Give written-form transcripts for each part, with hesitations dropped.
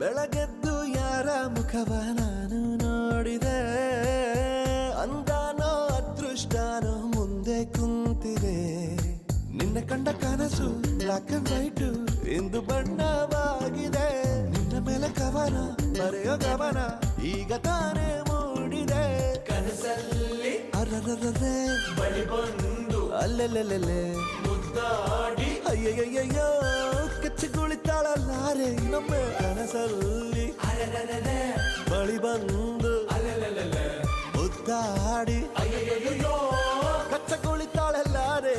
ಬೆಳಗೆದ್ದು ಯಾರ ಮುಖವ ನಾನು ನೋಡಿದೆ, ಅಂದಾನೋ ಅದೃಷ್ಟನೋ ಮುಂದೆ ಕುಂತಿದೆ. ನಿನ್ನ ಕಂಡ ಕನಸು ಬ್ಲಾಕ್ ಅಂಡ್ ವೈಟ್ ಇಂದು ಬಣ್ಣವಾಗಿದೆ. ನಿನ್ನ ಮೇಲೆ ಕವನ ಬರೆಯೋ ಗಮನ ಈಗ ತಾನೇ ಮೂಡಿದೆ. ಕನಸಲ್ಲಿ ಅರರರರೆ ಬಳಿ ಬಂದು ಅಲ್ಲೆಲ್ಲೆಲ್ಲೆ ಮುದ್ದಾಡಿ ಅಯ್ಯಯ್ಯಯ್ಯೋ ಕಚ್ಚಿಗುಳಿತಾಳಲ್ಲಾರೆ ಇನ್ನೊಮ್ಮೆ. ಕನಸಲ್ಲಿ ಅರರರರೆ ಬಳಿ ಬಂದು ಅಲ್ಲೆಲ್ಲೆಲ್ಲೆ ಮುದ್ದಾಡಿ ಅಯ್ಯಯ್ಯಯ್ಯೋ ಕಚ್ಚಗುಳಿತಾಳಲ್ಲಾರೆ.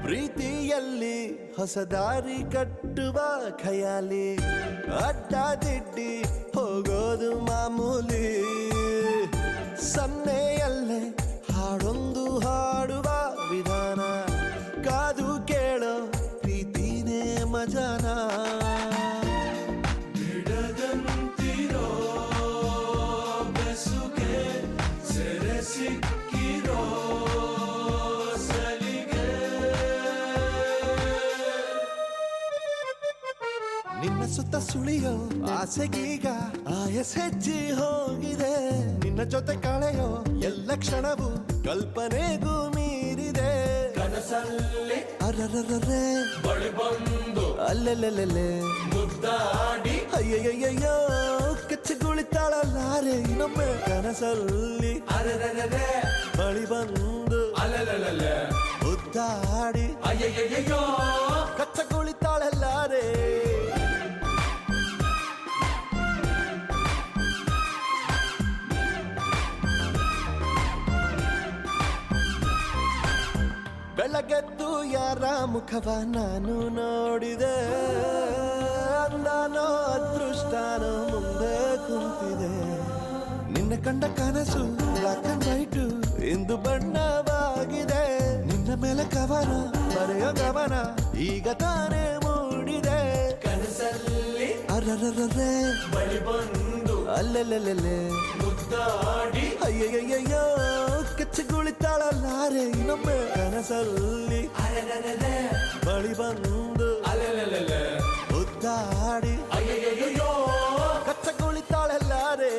ಪ್ರೀತಿಯಲ್ಲಿ ಹೊಸ ದಾರಿ ಕಟ್ಟುವ ಖಯಾಲಿ, ಅಡ್ಡದಿಡ್ಡಿ ಹೋಗೋದು ಮಾಮೂಲಿ. ಸನ್ನೆಯಲ್ಲೇ ಹಾಡೊಂದು ಹಾಡುವ ವಿಧಾನ, ಕಾದು ಕೇಳೋ ಪ್ರೀತಿನೇ ಮಜಾನ. ಬಿಡದಂತಿರೋ ಬೆಸುಗೆ ಸೆರೆ ಸಿಕ್ಕಿರೋ ನಿನ್ನ ಸುತ್ತ ಸುಳಿಯೋ ಆಸೆಗೀಗ ಆಯಸ್ ಹೆಚ್ಚಿ ಹೋಗಿದೆ. ನಿನ್ನ ಜೊತೆ ಕಳೆಯೋ ಎಲ್ಲ ಕ್ಷಣವು ಕಲ್ಪನೆಗೂ ಮೀರಿದೆ. ಕನಸಲ್ಲಿ ಅರರರರೆ ಬಳಿ ಬಂದು ಅಲ್ಲೆಲ್ಲೆಲ್ಲೆ ಮುದ್ದಾಡಿ ಅಯ್ಯಯ್ಯಯ್ಯೋ ಕಚ್ಚಗುಳಿತಾಳಲ್ಲಾರೆ ಇನ್ನೊಮ್ಮೆ. ಕನಸಲ್ಲಿ ಅರರರರೆ ಬಳಿ ಬಂದು ಅಲ್ಲೆಲ್ಲೆಲ್ಲೆ ಮುದ್ದಾಡಿ ಅಯ್ಯಯ್ಯಯ್ಯೋ ಕಚ್ಚಗುಳಿತಾಳಲ್ಲಾರೆ. ಬೆಳಗೆದ್ದು ಯಾರ ಮುಖವ ನಾನು ನೋಡಿದೆ, ಅಂದಾನೋ ಅದೃಷ್ಟನೋ ಮುಂದೆ ಕುಂತಿದೆ. ನಿನ್ನ ಕಂಡ ಕನಸು ಬ್ಲಾಕ್ ಅಂಡ್ ವೈಟ್ ಇಂದು ಬಣ್ಣವಾಗಿದೆ. ನಿನ್ನ ಮೇಲೆ ಕವನ ಬರೆಯೋ ಗಮನ ಈಗ ತಾನೇ ಮೂಡಿದೆ. ಕನಸಲ್ಲಿ ಅರರರರೆ ಬಳಿ ಬಂದು ಅಲ್ಲೆಲ್ಲೆಲ್ಲೆ ಮುದ್ದಾಡಿ ಅಯ್ಯಯ್ಯಯ್ಯೋ ಕಚ್ಚಗುಳಿತಾಳಲ್ಲಾರೆ ಇನ್ನೊಮ್ಮೆ. ಕನಸಲ್ಲಿ ಅರರರರೆ ಬಳಿ ಬಂದು ಅಲ್ಲೆಲ್ಲೆಲ್ಲೆ ಮುದ್ದಾಡಿ ಅಯ್ಯಯ್ಯಯ್ಯೋ ಕಚ್ಚಗುಳಿತಾಳಲ್ಲಾರೆ.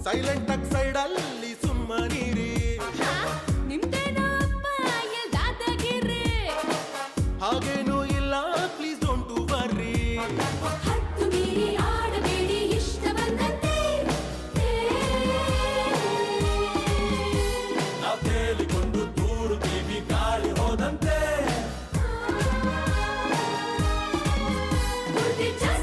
ಸೈಲೆಂಟ್ ಆಗಿ ಸೈಡಲ್ಲಿ ಸುಮ್ಮನಿರಿ, ನಿಮ್ದೇನೋ ಅಪ್ಪ ಎಲ್ದಾದಗಿರಿ, ಹಾಗೇನೂ ಇಲ್ಲ ಪ್ಲೀಸ್ ಡೋಂಟ್ ವರ್ರಿ. ಹತ್ತು ಮೀರಿ ಆಡಬೇಡಿ ಇಷ್ಟ ಬಂದಂತೆ. ನಾವು ತೇಲಿಕೊಂಡು ದೂರುತ್ತೀವಿ ಗಾಳಿ ಹೋದಂತೆ. ಬುದ್ಧಿ ಜಾಸ್ತಿ